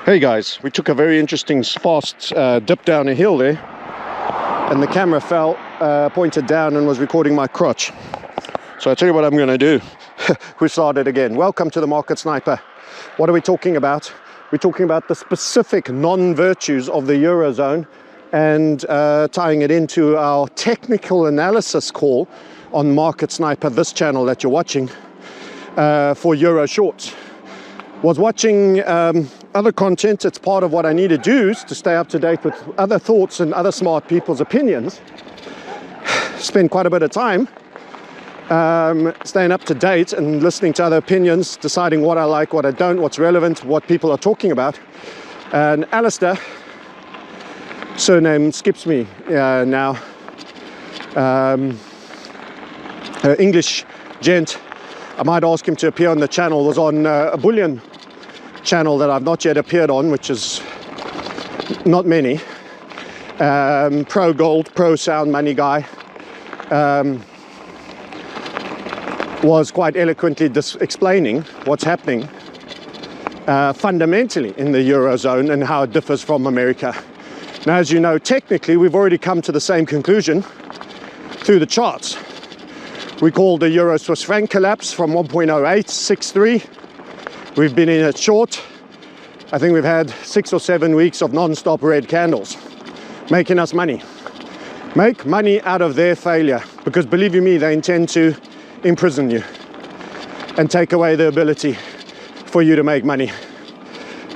Hey guys, we took a very interesting fast dip down a hill there, and the camera fell, pointed down and was recording my crotch. So I tell you what I'm going to do. We started again. Welcome to the Market Sniper. What are we talking about? We're talking about the specific non-virtues of the Eurozone and tying it into our technical analysis call on Market Sniper, this channel that you're watching, for Euro shorts. Was watching other content. It's part of what I need to do to stay up to date with other thoughts and other smart people's opinions. Spend quite a bit of time staying up to date and listening to other opinions, deciding what I like, what I don't, what's relevant, what people are talking about. And Alistair, surname skips me now, English gent, I might ask him to appear on the channel, was on a bullion channel that I've not yet appeared on, which is not many. Pro gold, pro sound money guy. Was quite eloquently explaining what's happening fundamentally in the Eurozone and how it differs from America. Now, as you know, technically we've already come to the same conclusion through the charts. We called the Euro Swiss franc collapse from 1.0863. We've been in a short. I think we've had 6 or 7 weeks of non-stop red candles, making us money. Make money out of their failure, because believe you me, they intend to imprison you and take away the ability for you to make money.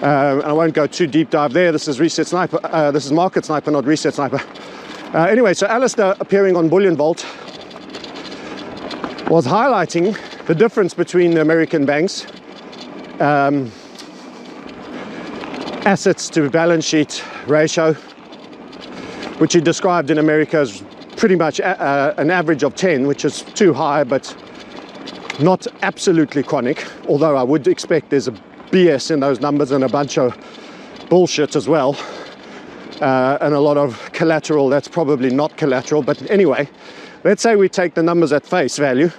And I won't go too deep dive there. This is Reset Sniper. This is Market Sniper, not Reset Sniper. Anyway, so Alistair, appearing on Bullion Vault, was highlighting the difference between the American banks' assets to balance sheet ratio, which he described in America as pretty much an average of 10, which is too high, but not absolutely chronic, although I would expect there's a BS in those numbers and a bunch of bullshit as well, and a lot of collateral that's probably not collateral. But anyway, let's say we take the numbers at face value.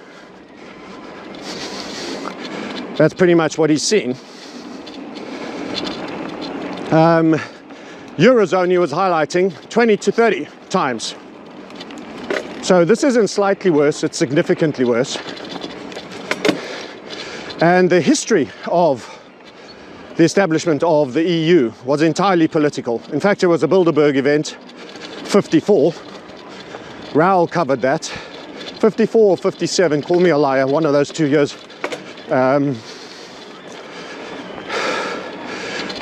That's pretty much what he's seen. Eurozone, he was highlighting 20 to 30 times. So this isn't slightly worse, it's significantly worse. And the history of the establishment of the EU was entirely political. In fact, it was a Bilderberg event, 54. Raoul covered that. 54 or 57, call me a liar, one of those 2 years. It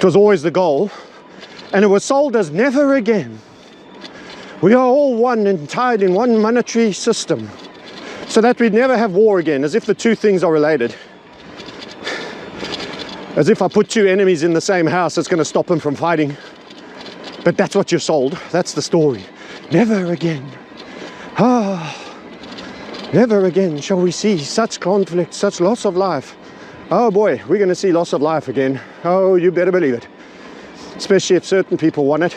was always the goal, and it was sold as never again. We are all one and tied in one monetary system, so that we'd never have war again, as if the two things are related. As if I put two enemies in the same house, it's going to stop them from fighting. But that's what you're sold. That's the story. Never again. Ah, never again shall we see such conflict, such loss of life. Oh boy, we're going to see loss of life again. Oh, you better believe it. Especially if certain people want it.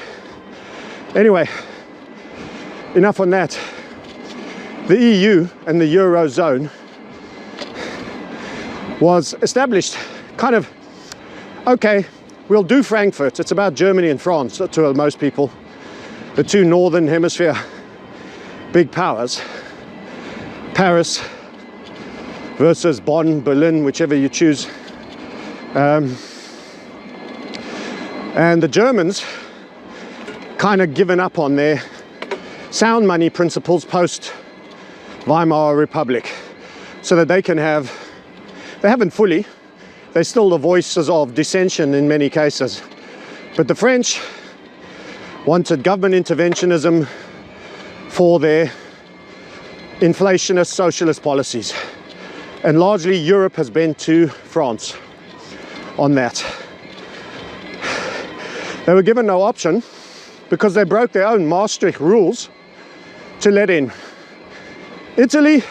Anyway, enough on that. The EU and the Eurozone was established kind of, okay, we'll do Frankfurt. It's about Germany and France to most people. The two northern hemisphere big powers. Paris versus Bonn, Berlin, whichever you choose. And the Germans kind of given up on their sound money principles post Weimar Republic, so that they can have, they haven't fully, they're still the voices of dissension in many cases, but the French wanted government interventionism for their inflationist socialist policies, and largely Europe has been to France on that. They were given no option because they broke their own Maastricht rules to let in Italy,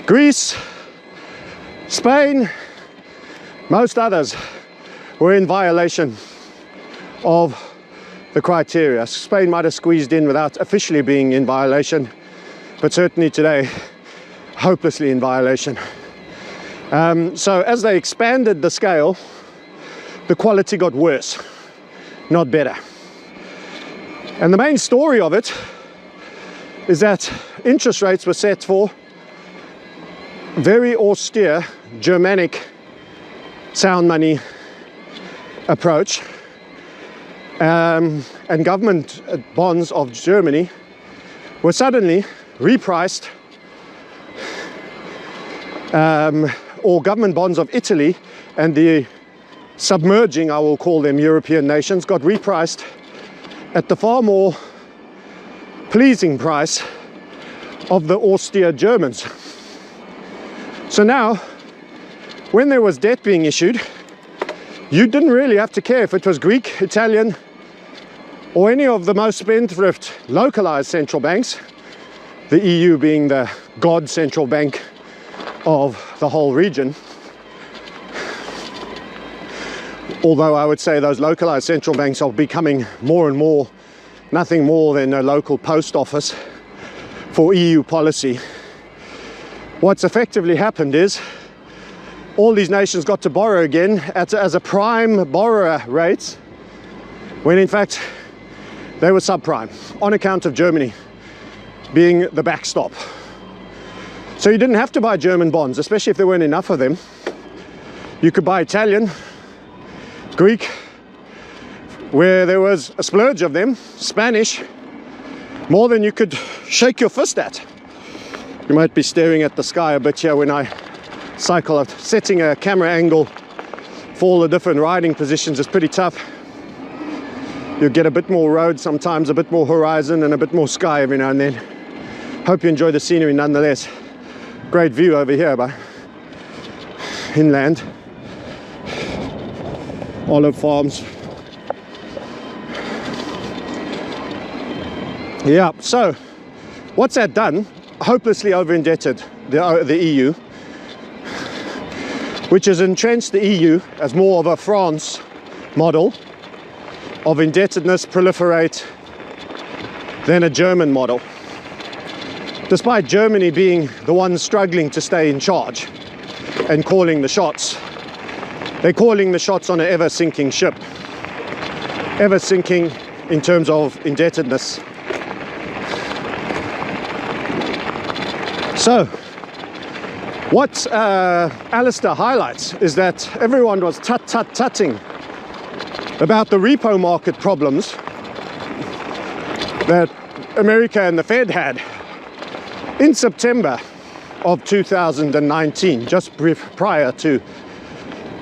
Greece, Spain, most others were in violation of the criteria. Spain might have squeezed in without officially being in violation, but certainly today, hopelessly in violation. So as they expanded the scale the quality got worse, not better. And the main story of it is that interest rates were set for very austere Germanic sound money approach, and government bonds of Germany were suddenly repriced, or government bonds of Italy and the submerging, I will call them, European nations got repriced at the far more pleasing price of the austere Germans. So now, when there was debt being issued, you didn't really have to care if it was Greek, Italian, or any of the most spendthrift localized central banks, the EU being the god central bank of the whole region. Although I would say those localized central banks are becoming more and more nothing more than a local post office for EU policy. What's effectively happened is all these nations got to borrow again as a prime borrower rate, when in fact they were subprime on account of Germany being the backstop. So you didn't have to buy German bonds, especially if there weren't enough of them. You could buy Italian, Greek, where there was a splurge of them, Spanish, more than you could shake your fist at. You might be staring at the sky a bit here when I cycle. Setting a camera angle for all the different riding positions is pretty tough. You get a bit more road sometimes, a bit more horizon, and a bit more sky every now and then. Hope you enjoy the scenery nonetheless. Great view over here by inland. Olive farms. Yeah, so what's that done? Hopelessly over-indebted the EU, which has entrenched the EU as more of a France model of indebtedness proliferate than a German model. Despite Germany being the one struggling to stay in charge and calling the shots, they're calling the shots on an ever-sinking ship. Ever-sinking in terms of indebtedness. So, what Alistair highlights is that everyone was tut-tut-tutting about the repo market problems that America and the Fed had in September of 2019, just prior to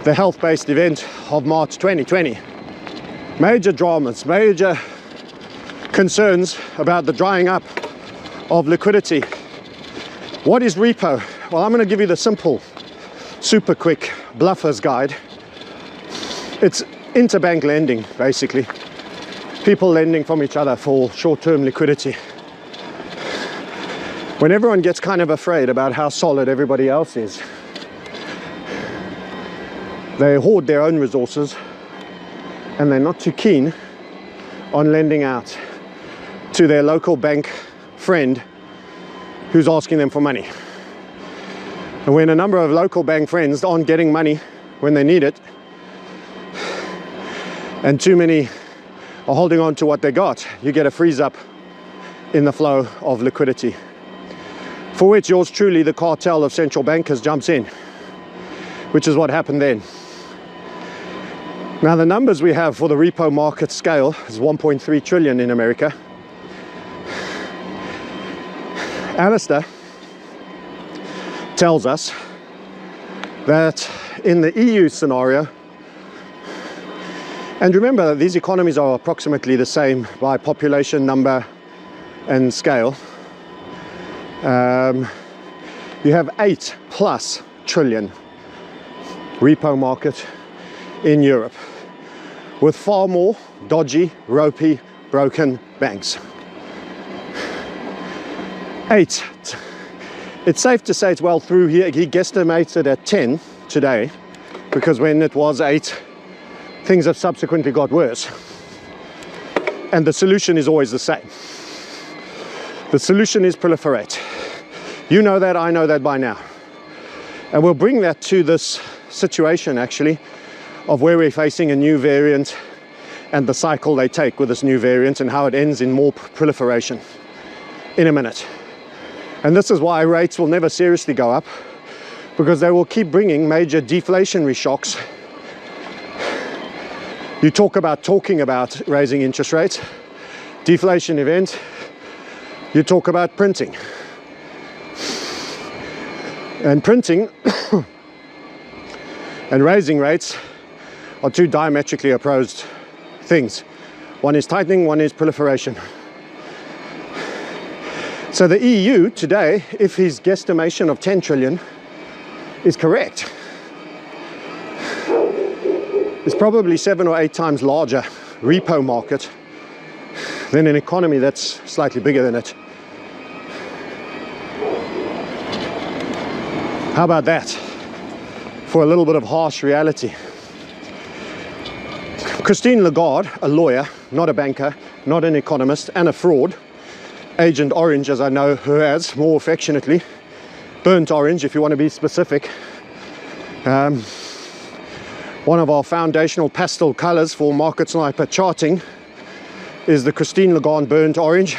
the health-based event of March 2020. Major dramas, major concerns about the drying up of liquidity. What is repo? Well, I'm going to give you the simple, super quick bluffer's guide. It's interbank lending, basically. People lending from each other for short-term liquidity. When everyone gets kind of afraid about how solid everybody else is, they hoard their own resources and they're not too keen on lending out to their local bank friend who's asking them for money. And when a number of local bank friends aren't getting money when they need it, and too many are holding on to what they got, you get a freeze up in the flow of liquidity, for which yours truly, the cartel of central bankers, jumps in, which is what happened then. Now, the numbers we have for the repo market scale is 1.3 trillion in America. Alistair tells us that in the EU scenario, and remember that these economies are approximately the same by population number and scale, you have 8+ trillion repo market in Europe, with far more dodgy, ropey, broken banks. 8. It's safe to say it's well through here. He guesstimated at 10 today, because when it was 8, things have subsequently got worse. And the solution is always the same. The solution is proliferate. You know that, I know that by now. And we'll bring that to this situation, actually, of where we're facing a new variant and the cycle they take with this new variant and how it ends in more proliferation in a minute. And this is why rates will never seriously go up, because they will keep bringing major deflationary shocks. You talking about raising interest rates, deflation event, you talk about printing. And printing and raising rates are two diametrically opposed things. One is tightening, one is proliferation. So the EU today, if his guesstimation of 10 trillion is correct, is probably 7 or 8 times larger repo market than an economy that's slightly bigger than it. How about that for a little bit of harsh reality? Christine Lagarde, a lawyer, not a banker, not an economist, and a fraud, Agent Orange, as I know her as, more affectionately, burnt orange if you want to be specific. One of our foundational pastel colors for market sniper charting is the Christine Lagarde burnt orange.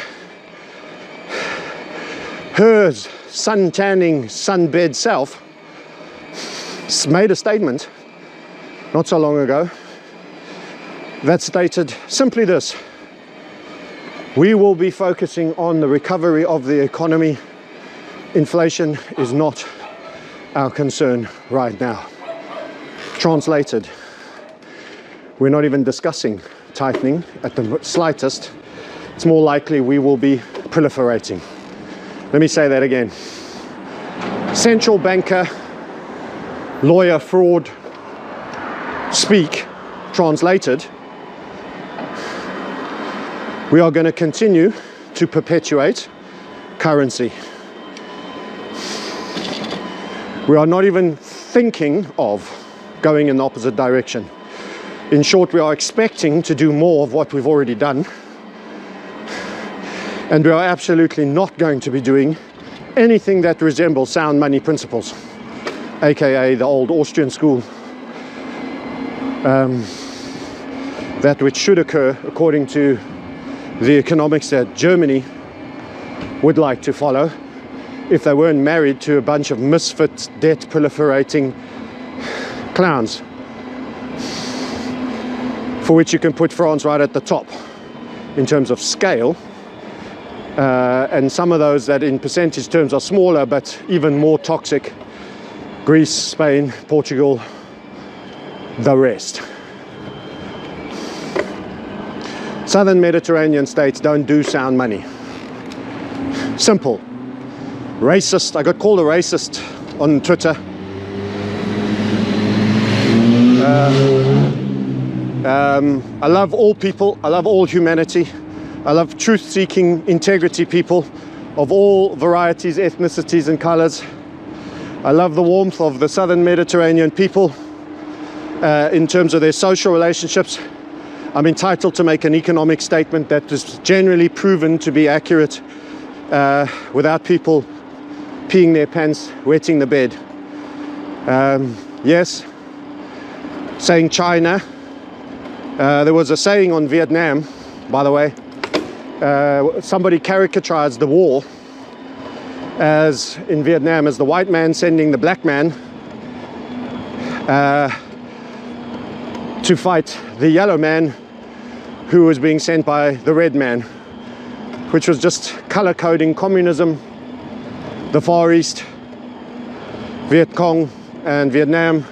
Her sun tanning, sunbed self made a statement not so long ago that stated simply this: we will be focusing on the recovery of the economy. Inflation is not our concern right now. Translated, we're not even discussing tightening at the slightest. It's more likely we will be proliferating. Let me say that again. Central banker, lawyer, fraud speak. Translated, we are going to continue to perpetuate currency. We are not even thinking of going in the opposite direction. In short, we are expecting to do more of what we've already done. And we are absolutely not going to be doing anything that resembles sound money principles, aka the old Austrian school. That which should occur according to the economics that Germany would like to follow if they weren't married to a bunch of misfit, debt proliferating clowns, for which you can put France right at the top in terms of scale, and some of those that in percentage terms are smaller but even more toxic: Greece, Spain, Portugal, the rest. Southern Mediterranean states don't do sound money. Simple. Racist. I got called a racist on Twitter. I love all people. I love all humanity. I love truth-seeking, integrity people of all varieties, ethnicities, and colors. I love the warmth of the Southern Mediterranean people in terms of their social relationships. I'm entitled to make an economic statement that is generally proven to be accurate without people peeing their pants, wetting the bed. Yes, saying China. There was a saying on Vietnam, by the way. Somebody caricatured the war as in Vietnam as the white man sending the black man to fight the yellow man who was being sent by the red man, which was just color coding communism, the Far East, Viet Cong and Vietnam,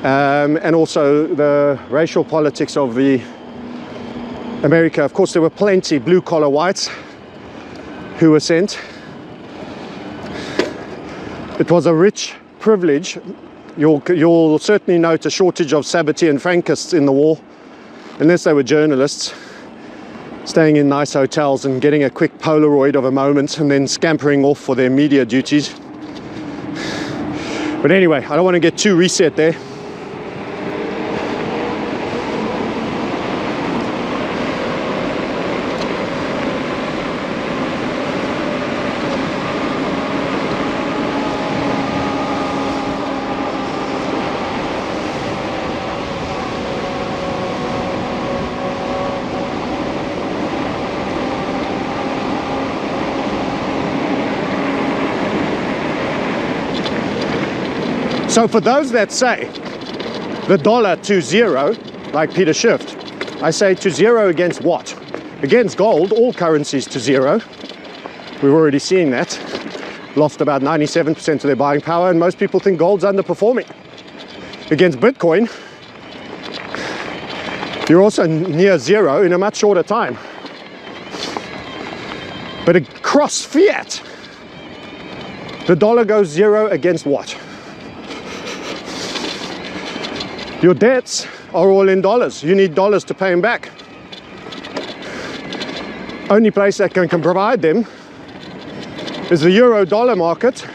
and also the racial politics of the America. Of course, there were plenty blue-collar whites who were sent. It was a rich privilege. You'll certainly note a shortage of Sabbatean Frankists in the war, unless they were journalists, staying in nice hotels and getting a quick Polaroid of a moment and then scampering off for their media duties. But anyway, I don't want to get too reset there. So for those that say the dollar to zero, like Peter Schiff, I say to zero against what? Against gold, all currencies to zero. We're already seeing that. Lost about 97% of their buying power, and most people think gold's underperforming. Against Bitcoin, you're also near zero in a much shorter time. But across fiat, the dollar goes zero against what? Your debts are all in dollars. You need dollars to pay them back. Only place that can provide them is the euro dollar market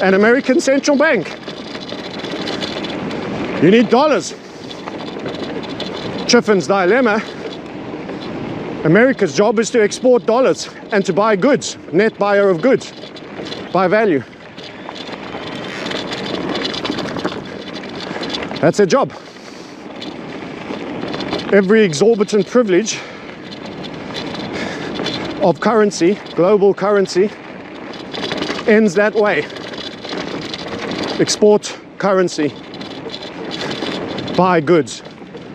and American central bank. You need dollars. Chiffin's dilemma. America's job is to export dollars and to buy goods, net buyer of goods, buy value. That's their job. Every exorbitant privilege of currency, global currency, ends that way. Export currency, buy goods,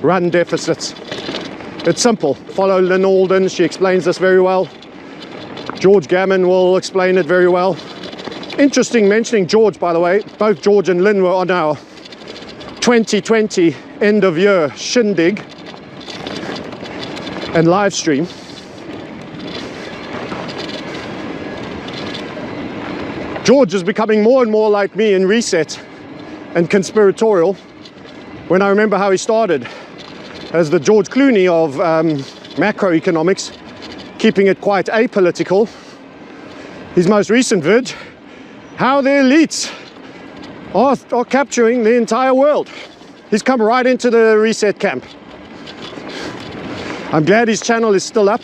run deficits. It's simple. Follow Lynn Alden, she explains this very well. George Gammon will explain it very well. Interesting mentioning George, by the way. Both George and Lynn were on our 2020 end of year shindig and live stream. George is becoming more and more like me in reset and conspiratorial. When I remember how he started as the George Clooney of macroeconomics, keeping it quite apolitical. His most recent vid, how the elites are capturing the entire world. He's come right into the reset camp. I'm glad his channel is still up.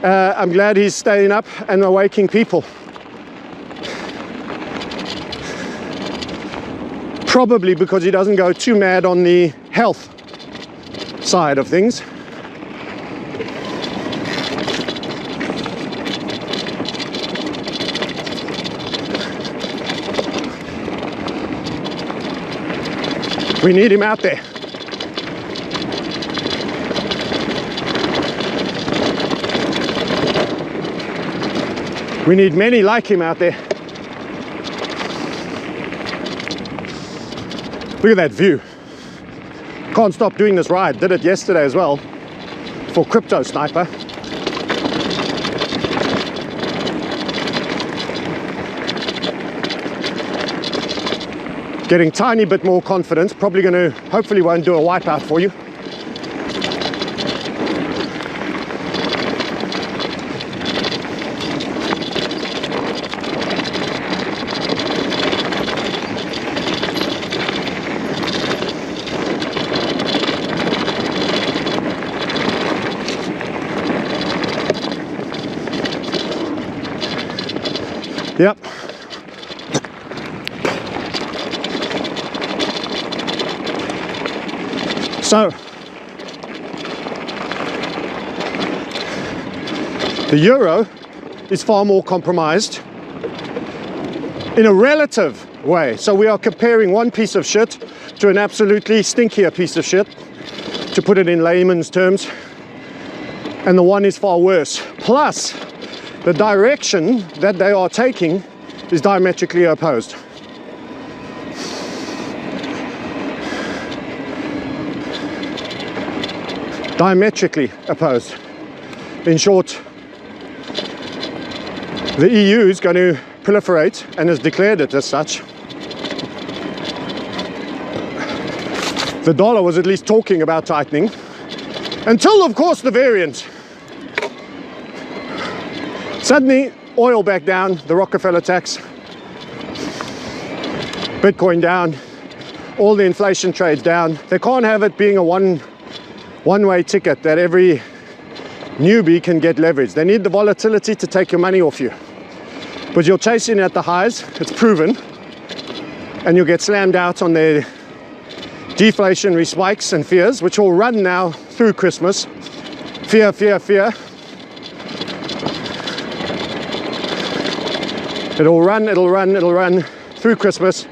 I'm glad he's staying up and awaking people. Probably because he doesn't go too mad on the health side of things. We need him out there. We need many like him out there. Look at that view. Can't stop doing this ride. Did it yesterday as well for Crypto Sniper. Getting tiny bit more confident. Probably going to, hopefully won't do a wipeout for you. Yep. So, the euro is far more compromised in a relative way. So we are comparing one piece of shit to an absolutely stinkier piece of shit, to put it in layman's terms, and the one is far worse. Plus, the direction that they are taking is diametrically opposed. Diametrically opposed. In short, the EU is going to proliferate and has declared it as such. The dollar was at least talking about tightening, until of course the variant. Suddenly, oil back down, the Rockefeller tax, Bitcoin down, all the inflation trades down. They can't have it being a one-way ticket that every newbie can get leverage. They need the volatility to take your money off you. But you're chasing at the highs, it's proven, and you'll get slammed out on their deflationary spikes and fears, which will run now through Christmas. Fear, fear, fear. It'll run through Christmas,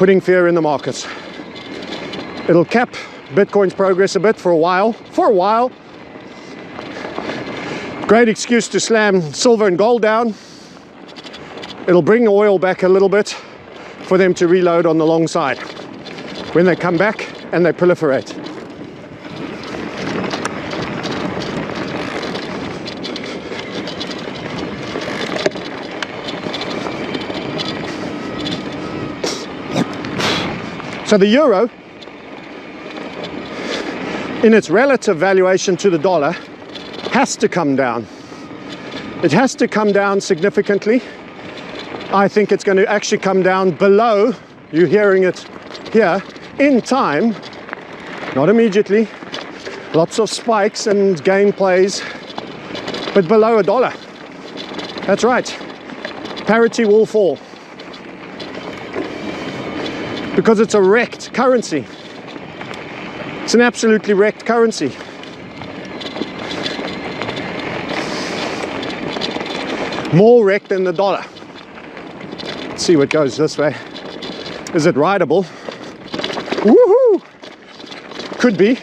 putting fear in the markets. It'll cap Bitcoin's progress a bit for a while. Great excuse to slam silver and gold down. It'll bring oil back a little bit for them to reload on the long side when they come back and they proliferate. So the euro, in its relative valuation to the dollar, has to come down. It has to come down significantly. I think it's going to actually come down below, you're hearing it here, in time, not immediately, lots of spikes and gain plays, but below $1. That's right, parity will fall. Because it's a wrecked currency. It's an absolutely wrecked currency. More wrecked than the dollar. Let's see what goes this way. Is it rideable? Woohoo! Could be.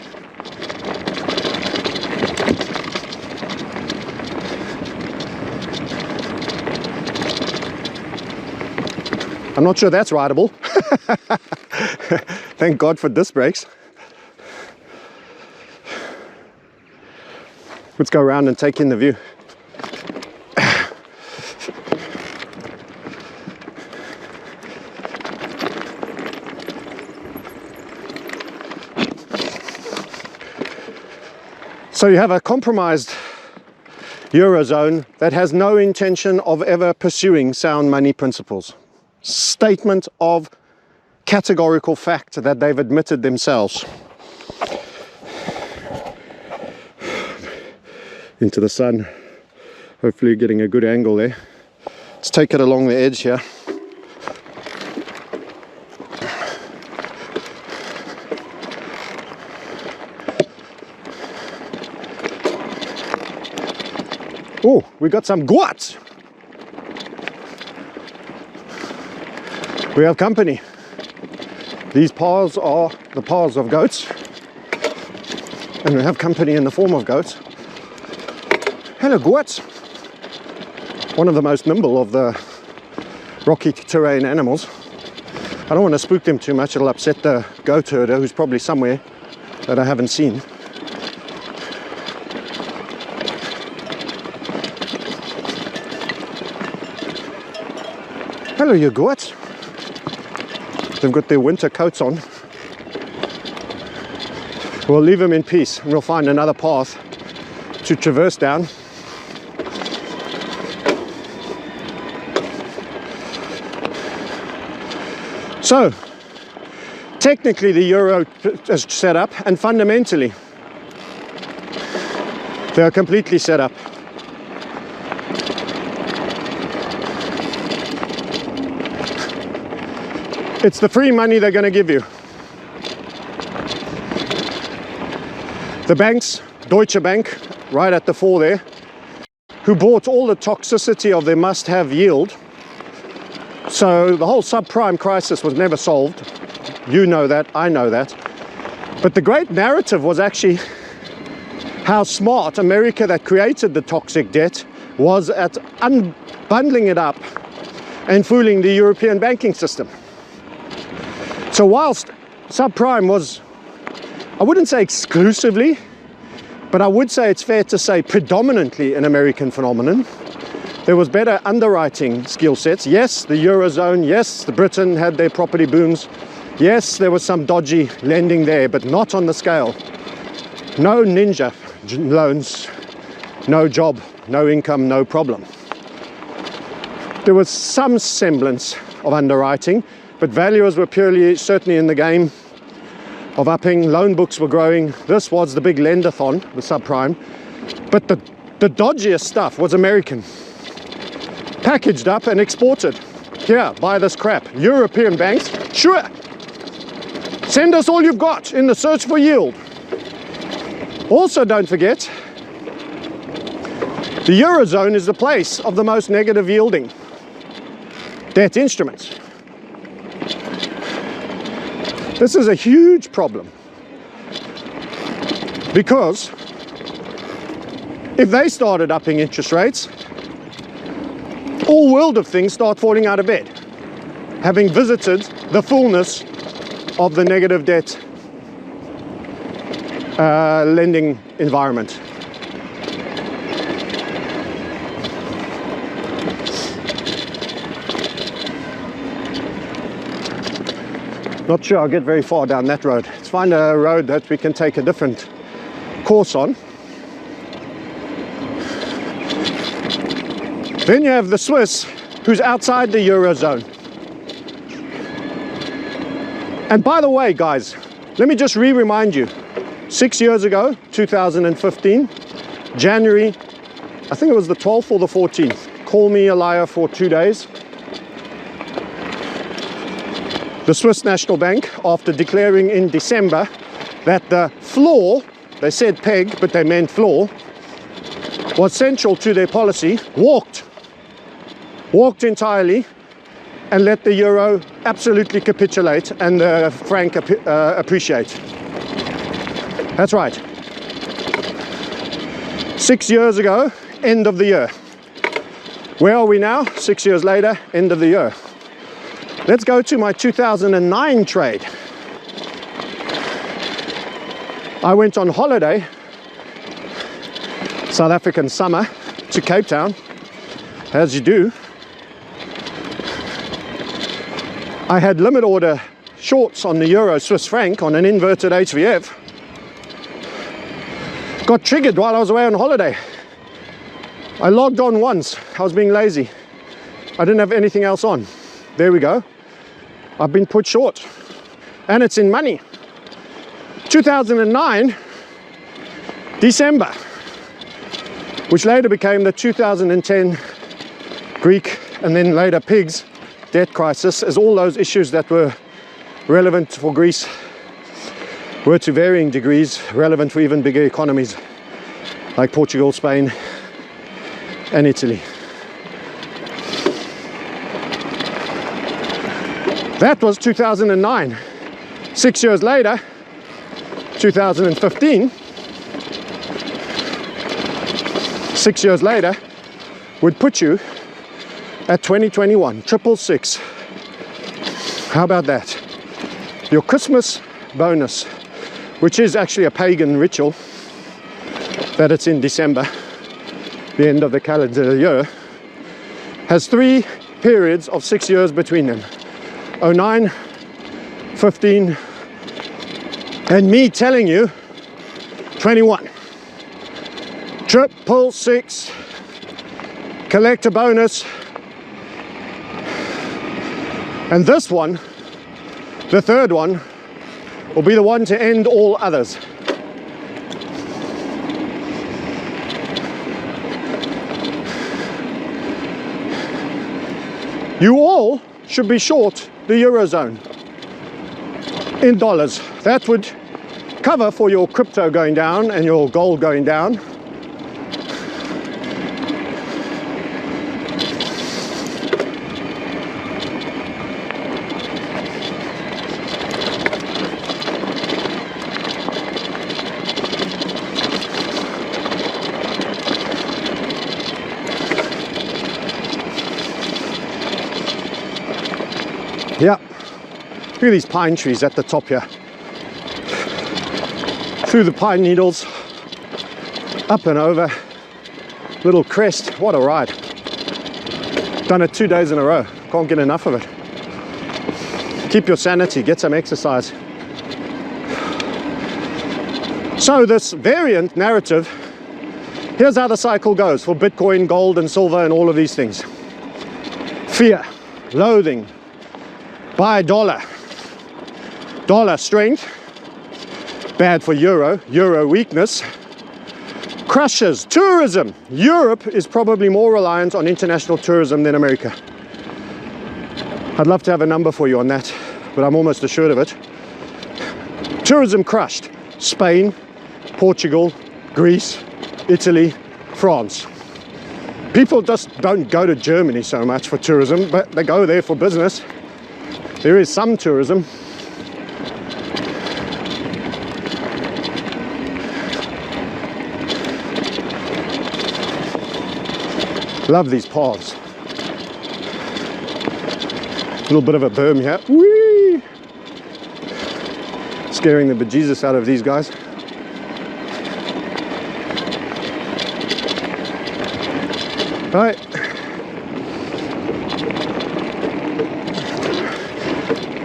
I'm not sure that's rideable. Thank God for disc brakes. Let's go around and take in the view. So you have a compromised Eurozone that has no intention of ever pursuing sound money principles. Statement of categorical fact that they've admitted themselves. Into the sun. Hopefully you're getting a good angle there. Let's take it along the edge here. Oh, we got some goats. We have company. These paws are the paws of goats. And we have company in the form of goats. Hello, goats. One of the most nimble of the rocky terrain animals. I don't want to spook them too much. It'll upset the goat herder who's probably somewhere that I haven't seen. Hello, you goats. They've got their winter coats on. We'll leave them in peace and we'll find another path to traverse down. So, technically the euro is set up, and fundamentally they are completely set up. It's the free money they're going to give you. The banks, Deutsche Bank, right at the fore there, who bought all the toxicity of their must-have yield. So the whole subprime crisis was never solved. You know that, I know that. But the great narrative was actually how smart America, that created the toxic debt, was at unbundling it up and fooling the European banking system. So whilst subprime was, I wouldn't say exclusively, but I would say it's fair to say predominantly an American phenomenon, there was better underwriting skill sets. Yes, the Eurozone, yes, the Britain had their property booms. Yes, there was some dodgy lending there, but not on the scale. No ninja loans, no job, no income, no problem. There was some semblance of underwriting, but valuers were certainly in the game of upping. Loan books were growing. This was the big lendathon, the subprime. But the dodgiest stuff was American. Packaged up and exported. Here, buy this crap. European banks, sure. Send us all you've got in the search for yield. Also, don't forget, the Eurozone is the place of the most negative yielding debt instruments. This is a huge problem, because if they started upping interest rates, all world of things start falling out of bed, having visited the fullness of the negative debt lending environment. Not sure I'll get very far down that road. Let's find a road that we can take a different course on. Then you have the Swiss, who's outside the Eurozone. And by the way, guys, let me just remind you, 6 years ago, 2015, January, I think it was the 12th or the 14th, call me a liar for 2 days. The Swiss National Bank, after declaring in December that the floor, they said peg, but they meant floor, was central to their policy, walked entirely and let the euro absolutely capitulate and the franc appreciate. That's right. 6 years ago, end of the year. Where are we now? 6 years later, end of the year. Let's go to my 2009 trade. I went on holiday, South African summer, to Cape Town, as you do. I had limit order shorts on the euro Swiss franc on an inverted HVF. Got triggered while I was away on holiday. I logged on once. I was being lazy. I didn't have anything else on. There we go. I've been put short. And it's in money. 2009, December, which later became the 2010 Greek and then later pigs debt crisis, as all those issues that were relevant for Greece were to varying degrees relevant for even bigger economies like Portugal, Spain and Italy. That was 2009. 6 years later, 2015, 6 years later, would put you at 2021, 666. How about that? Your Christmas bonus, which is actually a pagan ritual, that it's in December, the end of the calendar year, has 3 periods of 6 years between them. 09, 15, and me telling you 21. 666, collect a bonus. And this one, the third one, will be the one to end all others. You all should be short the Eurozone in dollars. That would cover for your crypto going down and your gold going down. Yeah, look at these pine trees at the top here. Through the pine needles, up and over, little crest. What a ride. Done it 2 days in a row. Can't get enough of it. Keep your sanity, get some exercise. So this variant narrative, here's how the cycle goes for Bitcoin, gold and silver and all of these things. Fear, loathing, buy dollar, dollar strength, bad for euro, euro weakness, crushes tourism. Europe is probably more reliant on international tourism than America. I'd love to have a number for you on that, but I'm almost assured of it. Tourism crushed. Spain, Portugal, Greece, Italy, France. People just don't go to Germany so much for tourism, but they go there for business. There is some tourism. Love these paths. A little bit of a berm here. Whee! Scaring the bejesus out of these guys. Right.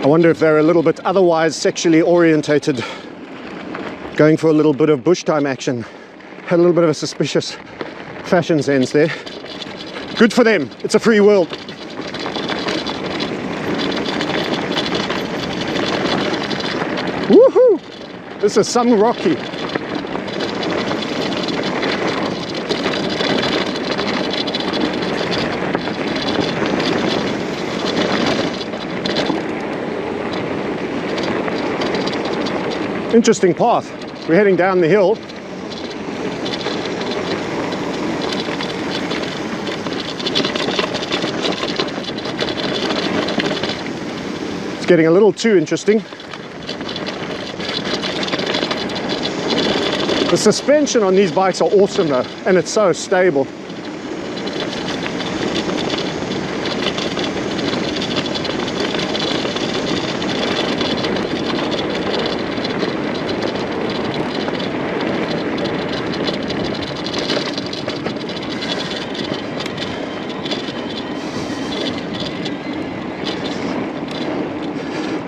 I wonder if they're a little bit otherwise sexually orientated, going for a little bit of bush time action. Had a little bit of a suspicious fashion sense there. Good for them. It's a free world. Woohoo! This is some rocky. Interesting path. We're heading down the hill. It's getting a little too interesting. The suspension on these bikes are awesome though, and it's so stable.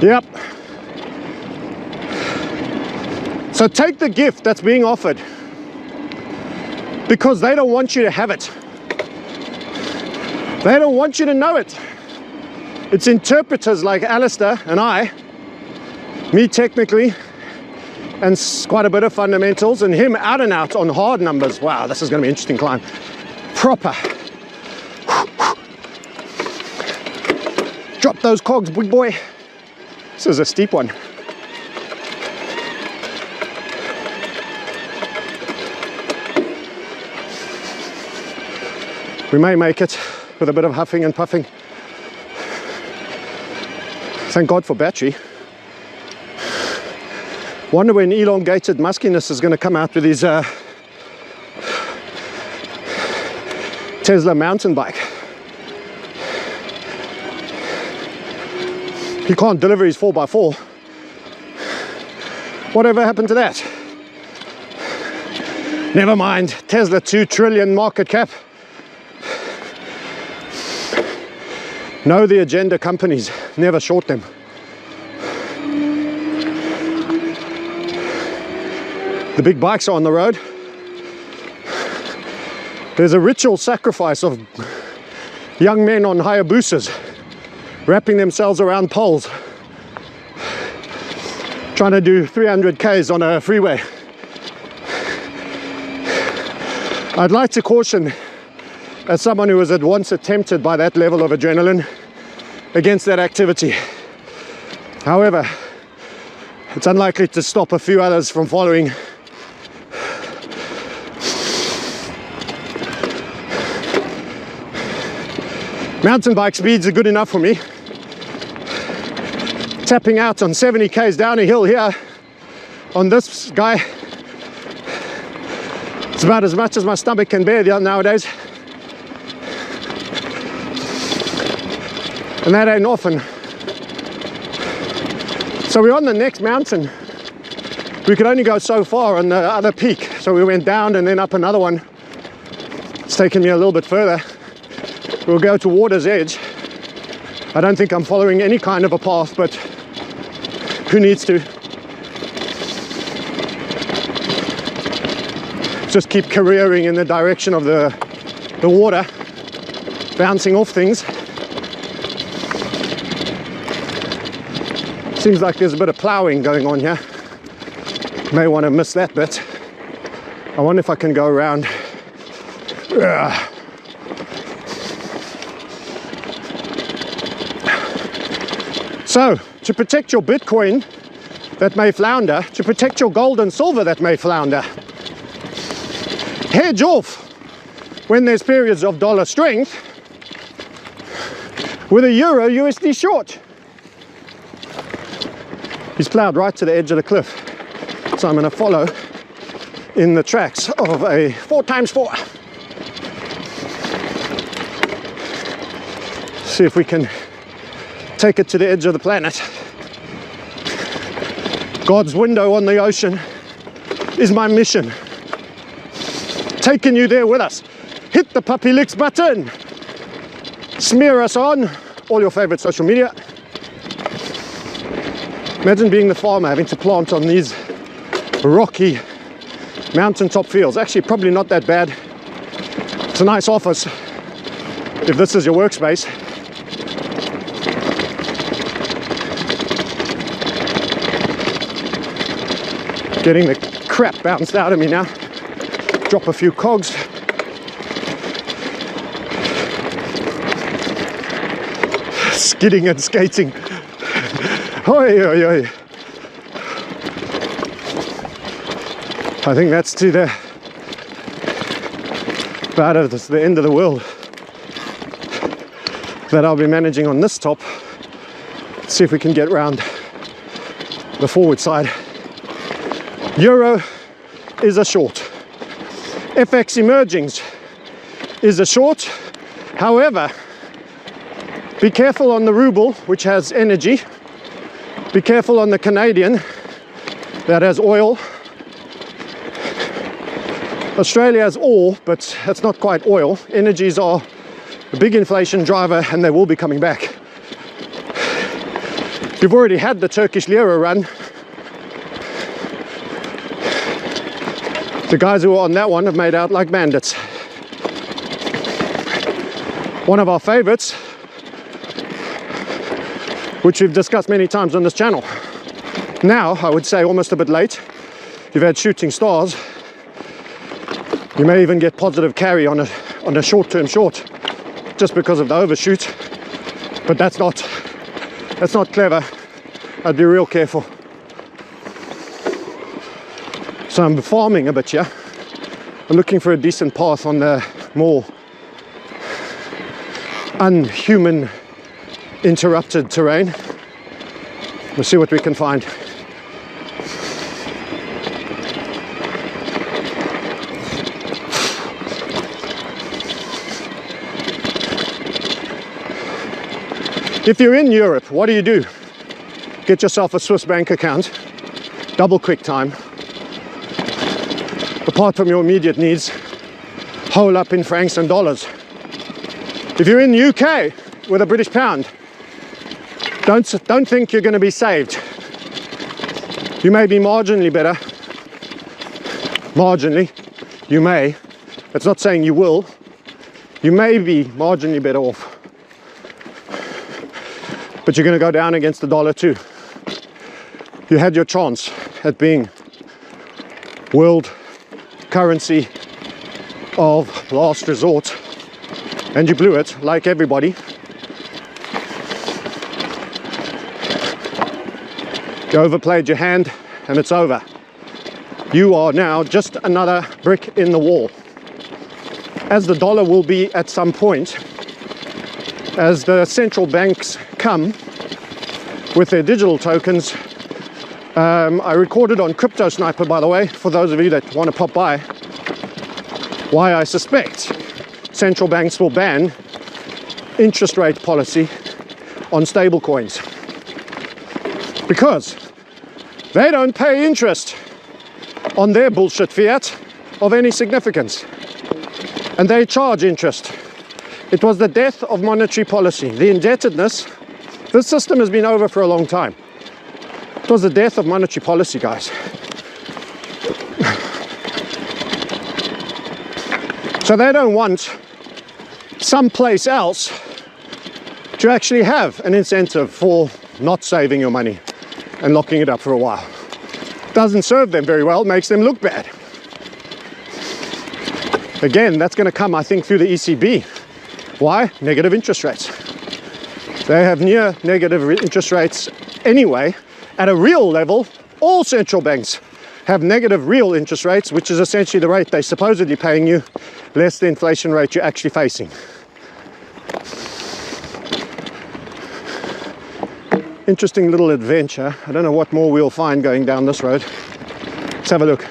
Yep. So take the gift that's being offered, because they don't want you to have it. They don't want you to know it. It's interpreters like Alistair and I, me technically, and quite a bit of fundamentals, and him out and out on hard numbers. Wow, this is going to be an interesting climb. Proper. Drop those cogs, big boy. This is a steep one. We may make it with a bit of huffing and puffing. Thank God for battery. Wonder when elongated muskiness is going to come out with his Tesla mountain bike. He can't deliver his 4x4. Whatever happened to that? Never mind. Tesla 2 trillion market cap. Know the agenda companies, never short them. The big bikes are on the road. There's a ritual sacrifice of young men on Hayabusas wrapping themselves around poles, trying to do 300 Ks on a freeway. I'd like to caution, as someone who was at once tempted by that level of adrenaline, against that activity. However, it's unlikely to stop a few others from following. Mountain bike speeds are good enough for me. Tapping out on 70 Ks down a hill here on this guy, it's about as much as my stomach can bear nowadays. And that ain't often. So we're on the next mountain. We could only go so far on the other peak. So we went down and then up another one. It's taken me a little bit further. We'll go to water's edge. I don't think I'm following any kind of a path, but who needs to? Just keep careering in the direction of the water, bouncing off things. Seems like there's a bit of ploughing going on here. May want to miss that bit. I wonder if I can go around. So, to protect your Bitcoin that may flounder, to protect your gold and silver that may flounder, hedge off when there's periods of dollar strength with a Euro USD short. He's ploughed right to the edge of the cliff. So I'm going to follow in the tracks of a 4x4. See if we can take it to the edge of the planet. God's window on the ocean is my mission. Taking you there with us. Hit the puppy licks button. Smear us on all your favorite social media. Imagine being the farmer having to plant on these rocky mountaintop fields. Actually, probably not that bad. It's a nice office if this is your workspace. Getting the crap bounced out of me now. Drop a few cogs. Skidding and skating. Oi, oi, oi. I think that's to the about the end of the world that I'll be managing on this top. Let's see if we can get round the forward side. Euro is a short. FX emergings is a short. However, be careful on the ruble, which has energy. Be careful on the Canadian, that has oil. Australia has ore, but that's not quite oil. Energies are a big inflation driver, and they will be coming back. You've already had the Turkish lira run. The guys who were on that one have made out like bandits. One of our favorites, which we've discussed many times on this channel. Now, I would say almost a bit late. You've had shooting stars. You may even get positive carry on a short-term short just because of the overshoot. But that's not clever. I'd be real careful. So I'm farming a bit here. I'm looking for a decent path on the more unhuman interrupted terrain. We'll see what we can find. If you're in Europe, what do? Get yourself a Swiss bank account, double quick time. Apart from your immediate needs, hole up in francs and dollars. If you're in the UK with a British pound, don't think you're going to be saved. You may be marginally better. Marginally, you may. That's not saying you will. You may be marginally better off. But you're going to go down against the dollar too. You had your chance at being world currency of last resort, and you blew it like everybody. You overplayed your hand and it's over. You are now just another brick in the wall. As the dollar will be at some point, as the central banks come with their digital tokens. I recorded on Crypto Sniper, by the way, for those of you that want to pop by, why I suspect central banks will ban interest rate policy on stable coins. Because they don't pay interest on their bullshit fiat of any significance. And they charge interest. It was the death of monetary policy. The indebtedness, this system has been over for a long time. It was the death of monetary policy, guys. So they don't want someplace else to actually have an incentive for not saving your money and locking it up for a while. Doesn't serve them very well, makes them look bad. Again, that's going to come, I think, through the ECB. Why? Negative interest rates. They have near negative interest rates anyway. At a real level, all central banks have negative real interest rates, which is essentially the rate they're supposedly paying you, less the inflation rate you're actually facing. Interesting little adventure. I don't know what more we'll find going down this road. Let's have a look.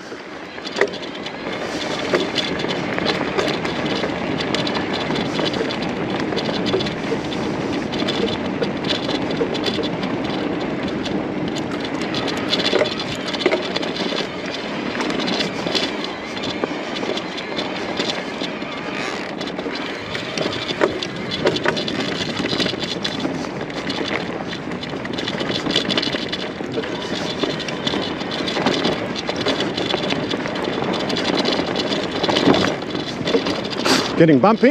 Getting bumpy.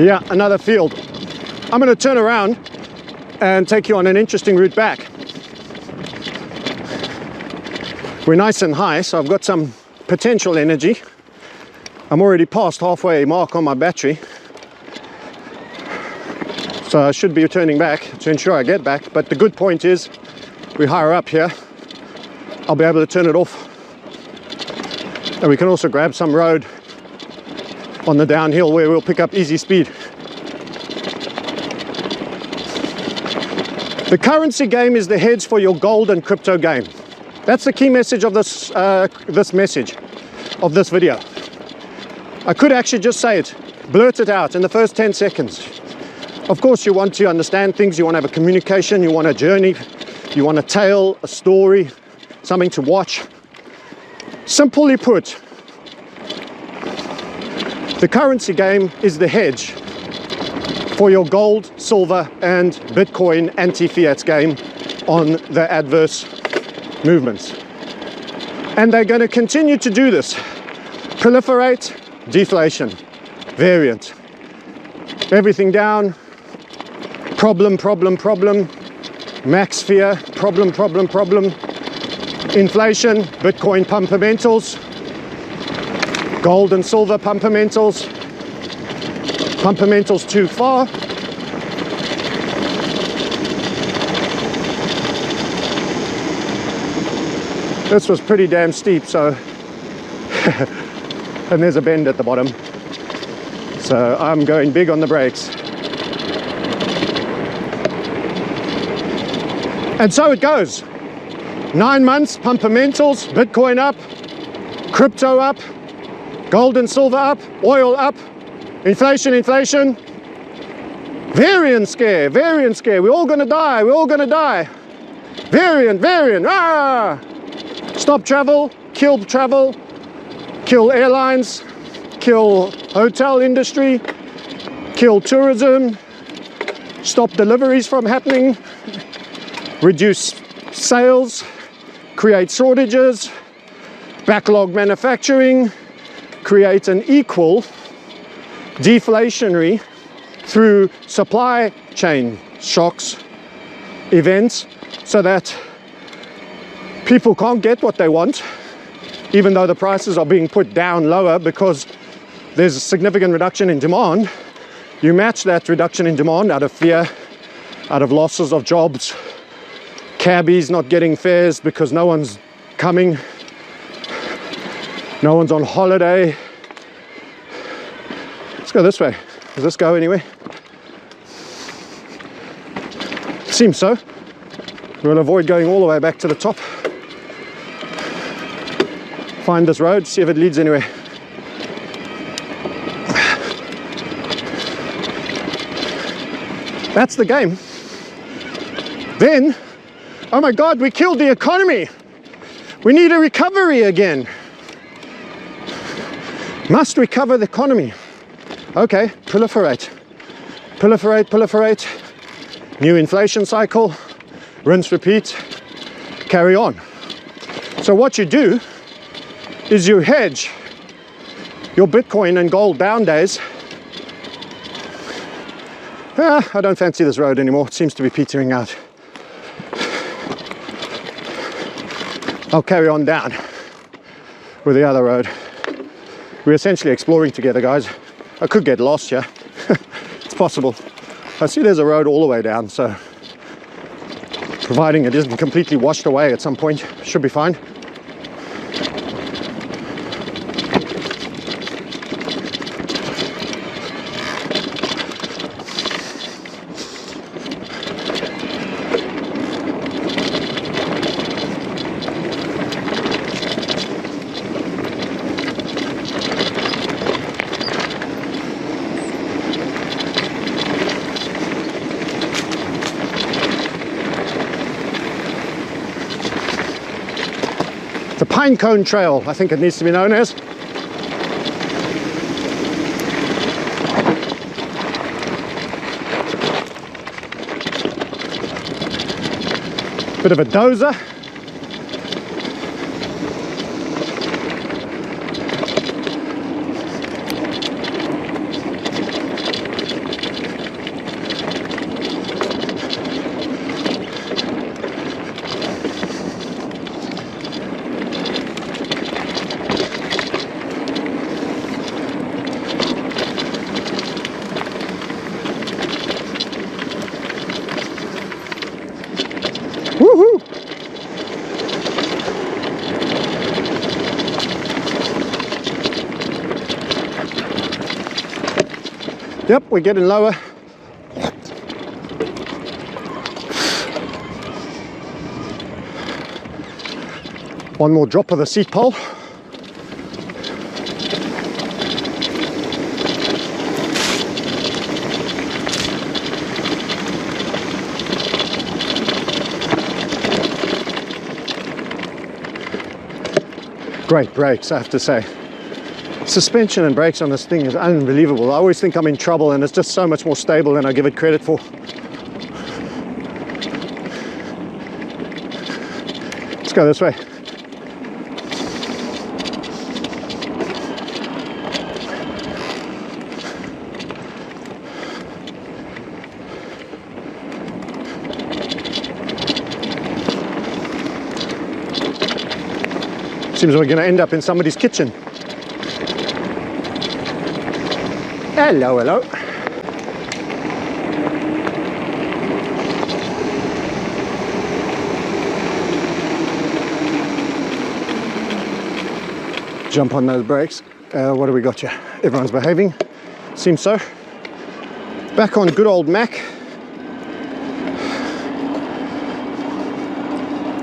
Yeah, another field. I'm going to turn around and take you on an interesting route back. We're nice and high, so I've got some potential energy. I'm already past halfway mark on my battery, so I should be turning back to ensure I get back. But the good point is, we're higher up here, I'll be able to turn it off, and we can also grab some road on the downhill where we'll pick up easy speed. The currency game is the hedge for your gold and crypto game. That's the key message of this video. I could actually just say it, blurt it out in the first 10 seconds. Of course, you want to understand things, you want to have a communication, you want a journey, you want a tale, a story, something to watch. Simply put, the currency game is the hedge for your gold, silver, and Bitcoin anti-fiat game on the adverse movements. And they're going to continue to do this. Proliferate, deflation, variant. Everything down, problem, max fear, problem. Inflation, Bitcoin pumpermentals, gold and silver pumpermentals too far. This was pretty damn steep, so and there's a bend at the bottom, so I'm going big on the brakes. And so it goes. 9 months, pumpermentals, Bitcoin up, crypto up, gold and silver up, oil up, inflation, variant scare, we're all gonna die, variant, ah! Stop travel, kill airlines, kill hotel industry, kill tourism, stop deliveries from happening, reduce sales, create shortages, backlog manufacturing, create an equal deflationary through supply chain shocks, events, so that people can't get what they want, even though the prices are being put down lower because there's a significant reduction in demand. You match that reduction in demand out of fear, out of losses of jobs, cabbies not getting fares because no one's coming, no one's on holiday. Let's go this way. Does this go anywhere? Seems so. We'll avoid going all the way back to the top. Find this road, see if it leads anywhere. That's the game. Then, oh my God, we killed the economy. We need a recovery again. Must recover the economy. Okay, proliferate. New inflation cycle, rinse, repeat, carry on. So what you do is you hedge your Bitcoin and gold down days. I don't fancy this road anymore. It seems to be petering out. I'll carry on down with the other road. We're essentially exploring together, guys. I could get lost here. It's possible. I see there's a road all the way down, so providing it isn't completely washed away at some point, should be fine. The Pine Cone Trail, I think it needs to be known as. Bit of a dozer. Woohoo! Yep, we're getting lower. One more drop of the seat pole. Great brakes, I have to say. Suspension and brakes on this thing is unbelievable. I always think I'm in trouble, and it's just so much more stable than I give it credit for. Let's go this way. Seems we're going to end up in somebody's kitchen. Hello, hello. Jump on those brakes. What do we got here? Everyone's behaving. Seems so. Back on good old Mac.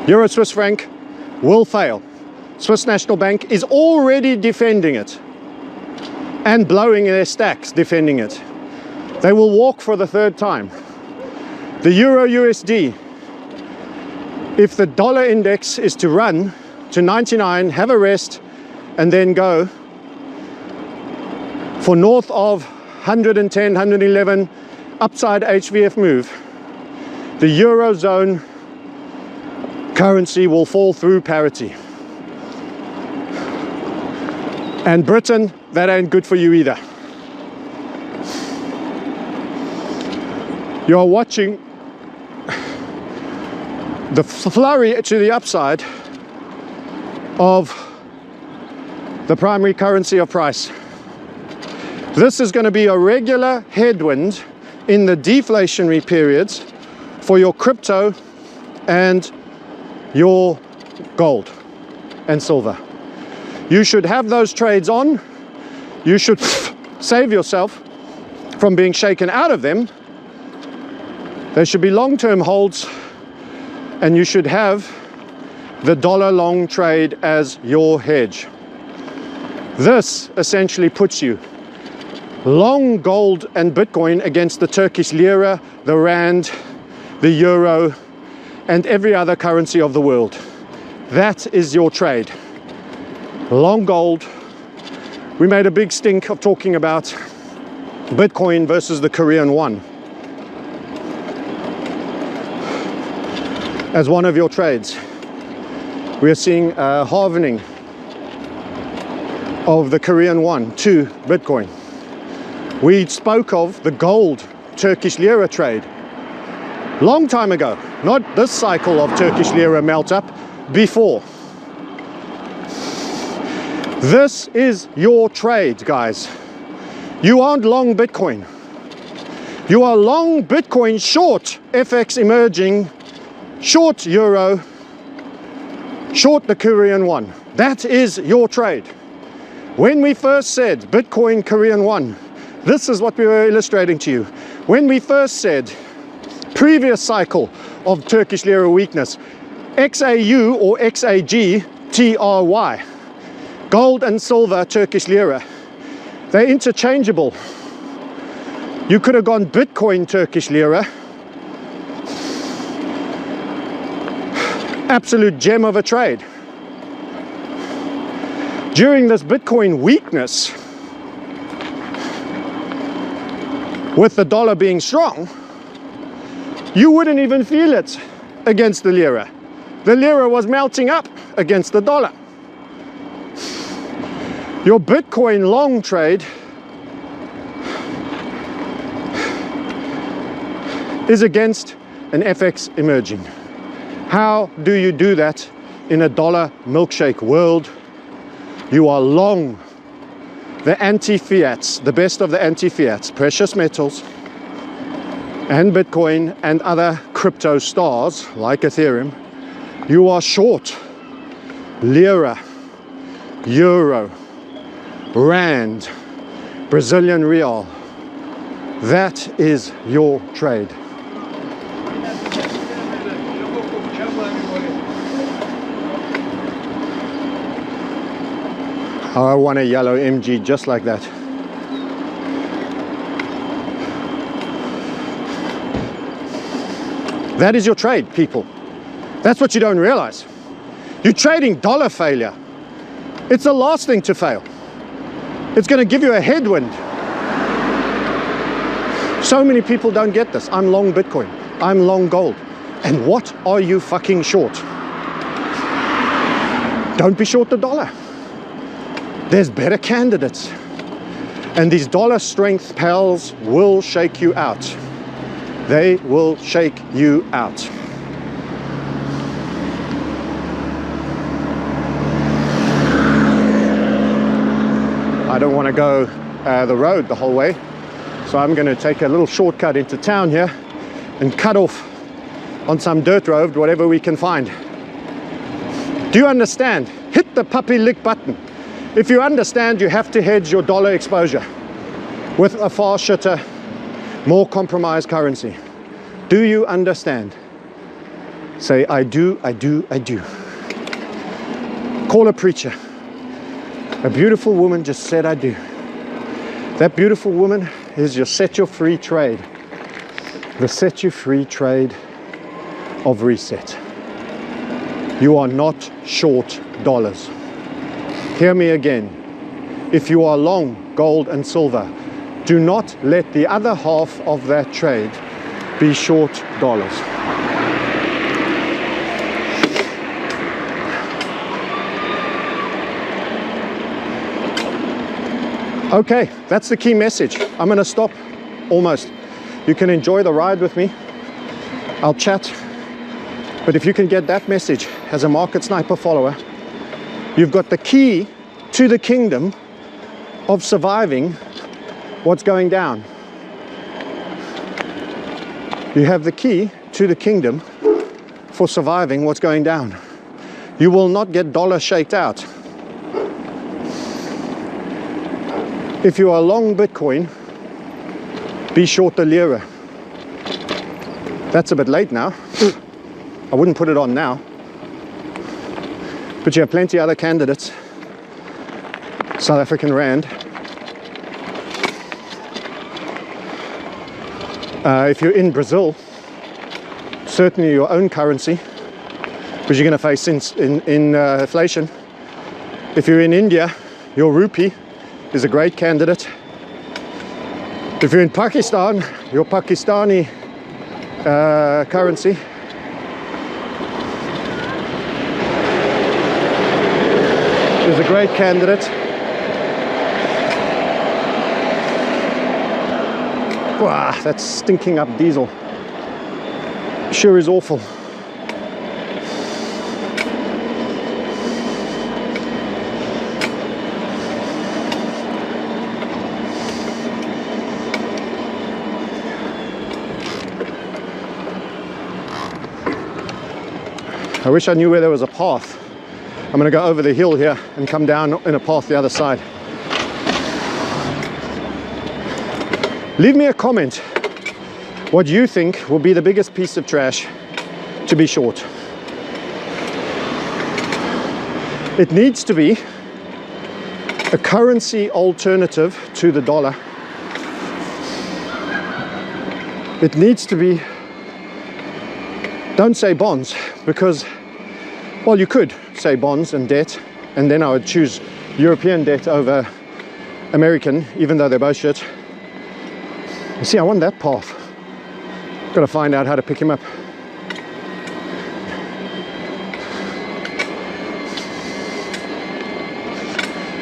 Euro Swiss franc will fail. Swiss National Bank is already defending it and blowing their stacks defending it. They will walk for the third time. The Euro USD, if the dollar index is to run to 99, have a rest, and then go for north of 110, 111, upside HVF move, the Eurozone currency will fall through parity. And Britain, that ain't good for you either. You're watching the flurry to the upside of the primary currency of price. This is going to be a regular headwind in the deflationary periods for your crypto and your gold and silver. You should have those trades on. You should save yourself from being shaken out of them. They should be long-term holds, and you should have the dollar long trade as your hedge. This essentially puts you long gold and Bitcoin against the Turkish lira, the rand, the euro, and every other currency of the world. That is your trade. Long gold. We made a big stink of talking about Bitcoin versus the Korean won as one of your trades. We are seeing a halvening of the Korean won to Bitcoin. We spoke of the gold Turkish lira trade long time ago, not this cycle of Turkish lira melt up, before. This is your trade, guys. You aren't long Bitcoin. You are long Bitcoin, short FX emerging, short euro, short the Korean won. That is your trade. When we first said Bitcoin Korean won, this is what we were illustrating to you. When we first said previous cycle of Turkish lira weakness, XAU or XAG TRY, gold and silver Turkish lira, they're interchangeable. You could have gone Bitcoin Turkish lira, absolute gem of a trade. During this Bitcoin weakness, with the dollar being strong, you wouldn't even feel it against the lira. The lira was melting up against the dollar. Your Bitcoin long trade is against an FX emerging. How do you do that in a dollar milkshake world? You are long the anti-fiats, the best of the anti-fiats, precious metals and Bitcoin and other crypto stars like Ethereum, you are short Lira, Euro, Rand, Brazilian Real. That is your trade. I want a yellow MG just like that. That is your trade, people. That's what you don't realize. You're trading dollar failure. It's the last thing to fail. It's going to give you a headwind. So many people don't get this. I'm long Bitcoin. I'm long gold. And what are you fucking short? Don't be short the dollar. There's better candidates. And these dollar strength pals will shake you out. They will shake you out. I don't want to go the road the whole way, so I'm going to take a little shortcut into town here and cut off on some dirt road, whatever we can find. Do you understand? Hit the puppy lick button. If you understand, you have to hedge your dollar exposure with a far shitter, more compromised currency. Do you understand? Say, I do, I do, I do. Call a preacher. A beautiful woman just said, I do. That beautiful woman is your set you free trade. The set you free trade of reset. You are not short dollars. Hear me again. If you are long gold and silver, do not let the other half of that trade be short dollars. Okay, that's the key message. I'm going to stop almost. You can enjoy the ride with me. I'll chat. But if you can get that message as a market sniper follower, you've got the key to the kingdom of surviving what's going down. You have the key to the kingdom for surviving what's going down. You will not get dollar shaked out. If you are long Bitcoin, be short the Lira. That's a bit late now. I wouldn't put it on now. But you have plenty of other candidates. South African Rand. If you're in Brazil, certainly your own currency, because you're going to face inflation. If you're in India, your rupee is a great candidate. If you're in Pakistan, your Pakistani currency is a great candidate. Wow, that's stinking up diesel. Sure is awful. I wish I knew where there was a path. I'm going to go over the hill here and come down in a path the other side. Leave me a comment what you think will be the biggest piece of trash to be short. It needs to be a currency alternative to the dollar. It needs to be, don't say bonds, because, well, you could say bonds and debt, and then I would choose European debt over American, even though they're both shit. You see, I want that path. Got to find out how to pick him up.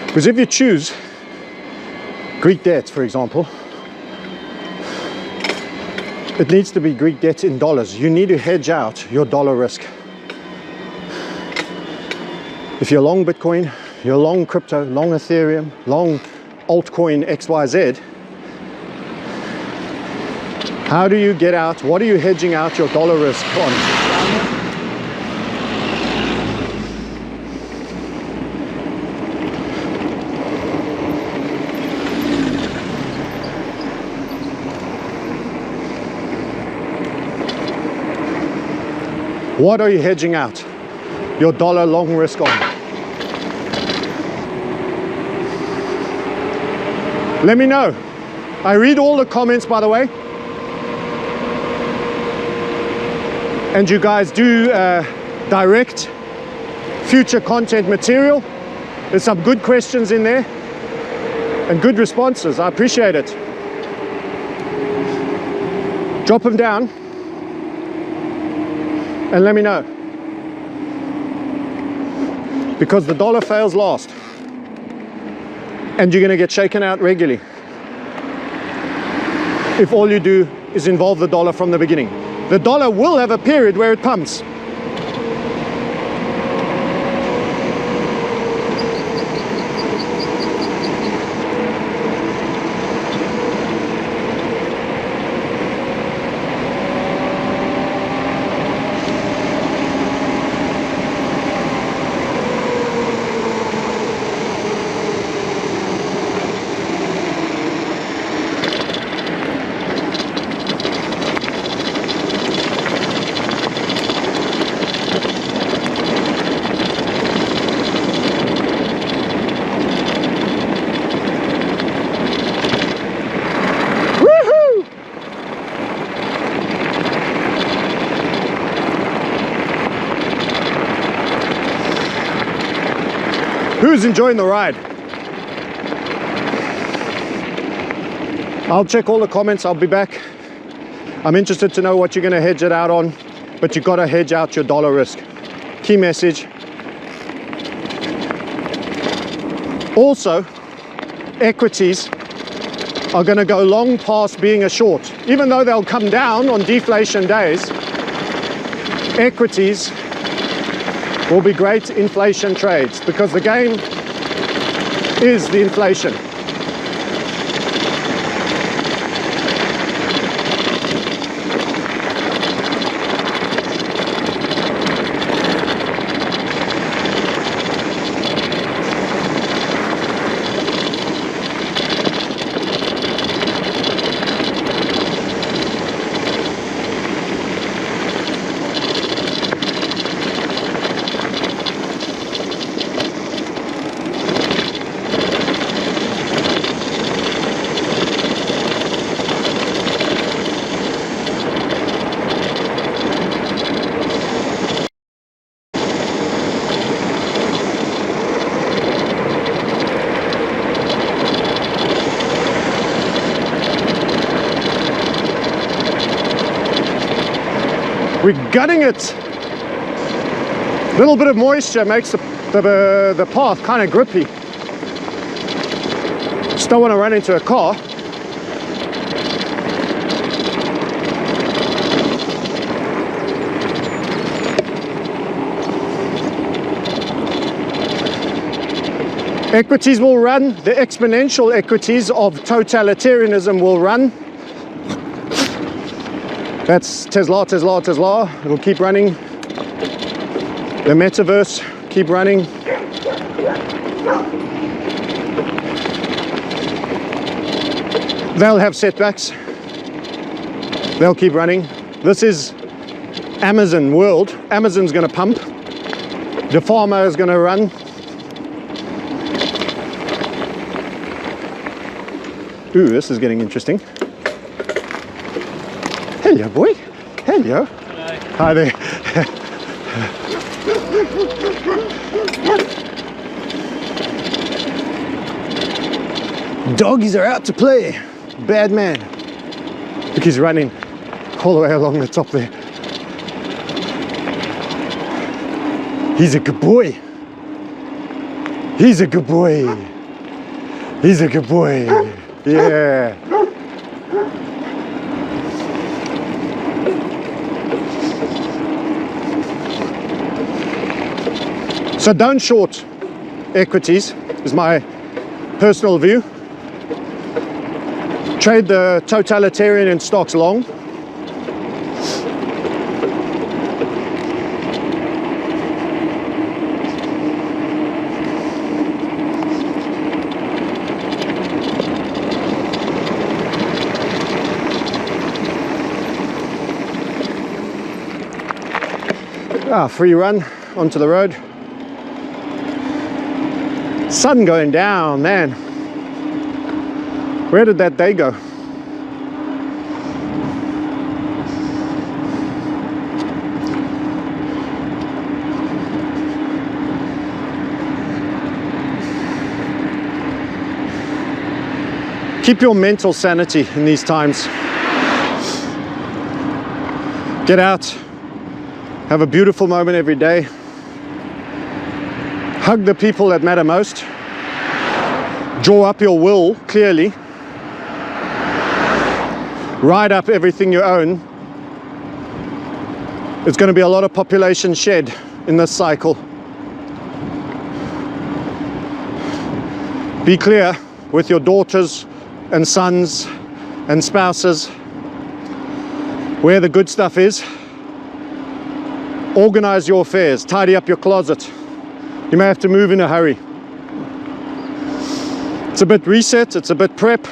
Because if you choose Greek debt, for example, it needs to be Greek debt in dollars. You need to hedge out your dollar risk. If you're long Bitcoin, you're long crypto, long Ethereum, long altcoin XYZ, How do you get out? What are you hedging out your dollar risk on? What are you hedging out your dollar long risk on? Let me know. I read all the comments, by the way. And you guys do direct future content material. There's some good questions in there and good responses. I appreciate it. Drop them down and let me know. Because the dollar fails last. And you're going to get shaken out regularly if all you do is involve the dollar from the beginning. The dollar will have a period where it pumps. Who's enjoying the ride? I'll check all the comments. I'll be back. I'm interested to know what you're going to hedge it out on, but you've got to hedge out your dollar risk. Key message. Also, equities are going to go long past being a short. Even though they'll come down on deflation days, equities will be great inflation trades because the game is the inflation. We're gutting it. A little bit of moisture makes the path kind of grippy. Just don't want to run into a car. Equities will run, the exponential equities of totalitarianism will run. That's Tesla, Tesla, Tesla. It'll keep running. The metaverse, keep running. They'll have setbacks. They'll keep running. This is Amazon world. Amazon's going to pump. The farmer is going to run. Ooh, this is getting interesting. Hello, boy. Hello. Hello. Hi there. Doggies are out to play. Bad man. Look, he's running all the way along the top there. He's a good boy. He's a good boy. He's a good boy. Yeah. So don't short equities, is my personal view. Trade the totalitarian in stocks long. Free run onto the road. Sun going down, man. Where did that day go? Keep your mental sanity in these times. Get out, have a beautiful moment every day. Hug the people that matter most. Draw up your will clearly. Write up everything you own. There's going to be a lot of population shed in this cycle. Be clear with your daughters and sons and spouses where the good stuff is. Organize your affairs, tidy up your closet. You may have to move in a hurry. It's a bit reset, it's a bit prep.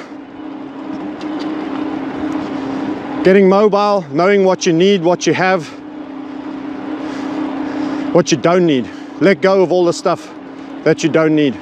Getting mobile, knowing what you need, what you have, what you don't need. Let go of all the stuff that you don't need.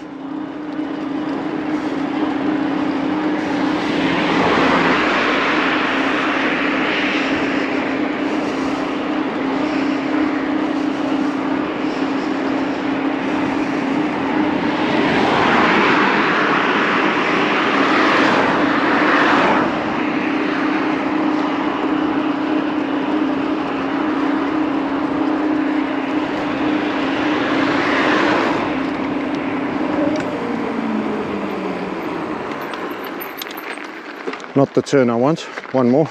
Not the turn I want, one more.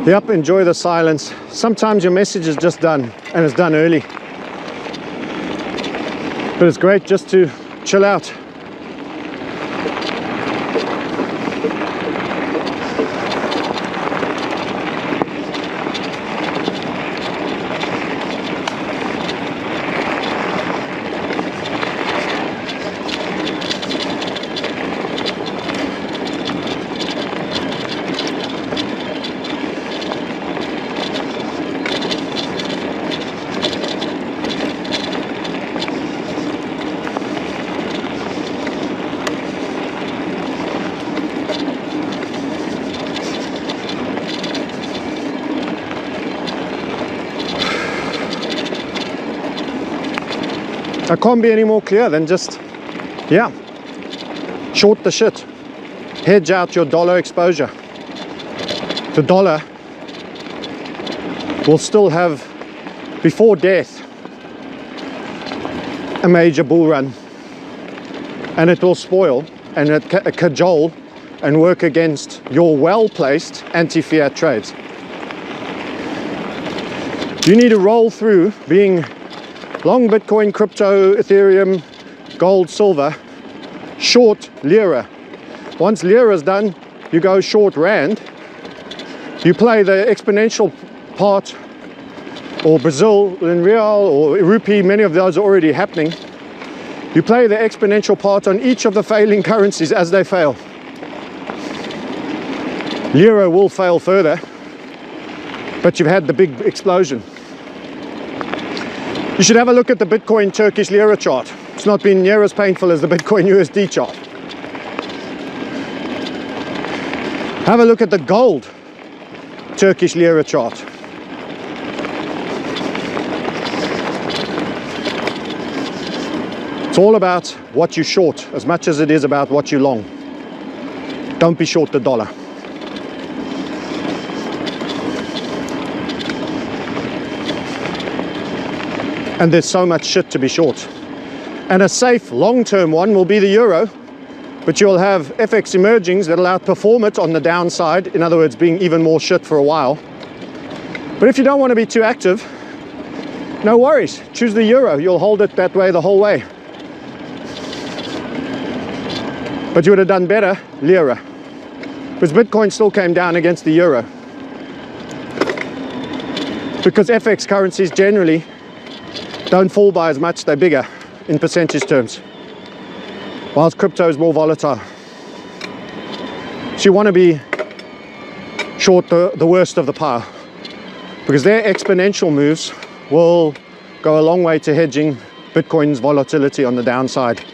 Yep, enjoy the silence. Sometimes your message is just done, and it's done early. But it's great just to chill out. I can't be any more clear than just, yeah, short the shit. Hedge out your dollar exposure. The dollar will still have, before death, a major bull run. And it will spoil and cajole and work against your well-placed anti-fiat trades. You need to roll through being long Bitcoin, crypto, Ethereum, gold, silver, short lira. Once lira is done, you go short rand. You play the exponential part, or Brazil in real or rupee, many of those are already happening. You play the exponential part on each of the failing currencies as they fail. Lira will fail further, but you've had the big explosion. You should have a look at the Bitcoin Turkish lira chart. It's not been near as painful as the Bitcoin USD chart. Have a look at the gold Turkish lira chart. It's all about what you short as much as it is about what you long. Don't be short the dollar. And there's so much shit to be short. And a safe long-term one will be the euro, but you'll have FX emergings that'll outperform it on the downside, in other words, being even more shit for a while. But if you don't want to be too active, no worries, choose the euro. You'll hold it that way the whole way. But you would have done better lira, because Bitcoin still came down against the euro. Because FX currencies generally don't fall by as much, they're bigger in percentage terms, whilst crypto is more volatile. So you want to be short the worst of the pile, because their exponential moves will go a long way to hedging Bitcoin's volatility on the downside.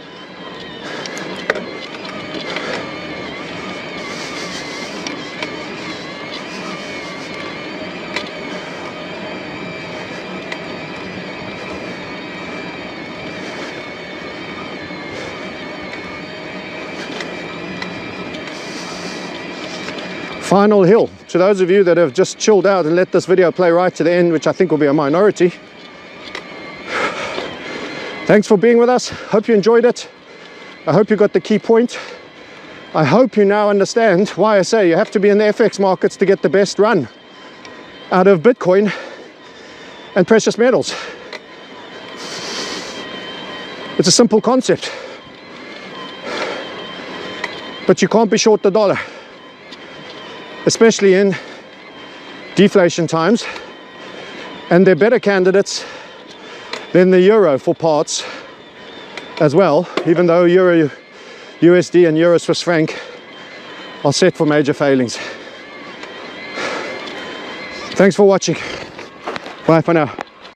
Final hill. To those of you that have just chilled out and let this video play right to the end, which I think will be a minority, thanks for being with us. Hope you enjoyed it. I hope you got the key point. I hope you now understand why I say you have to be in the FX markets to get the best run out of Bitcoin and precious metals. It's a simple concept, but you can't be short the dollar, especially in deflation times, and they're better candidates than the euro for parts as well, even though euro USD and euro Swiss franc are set for major failings. Thanks for watching. Bye for now.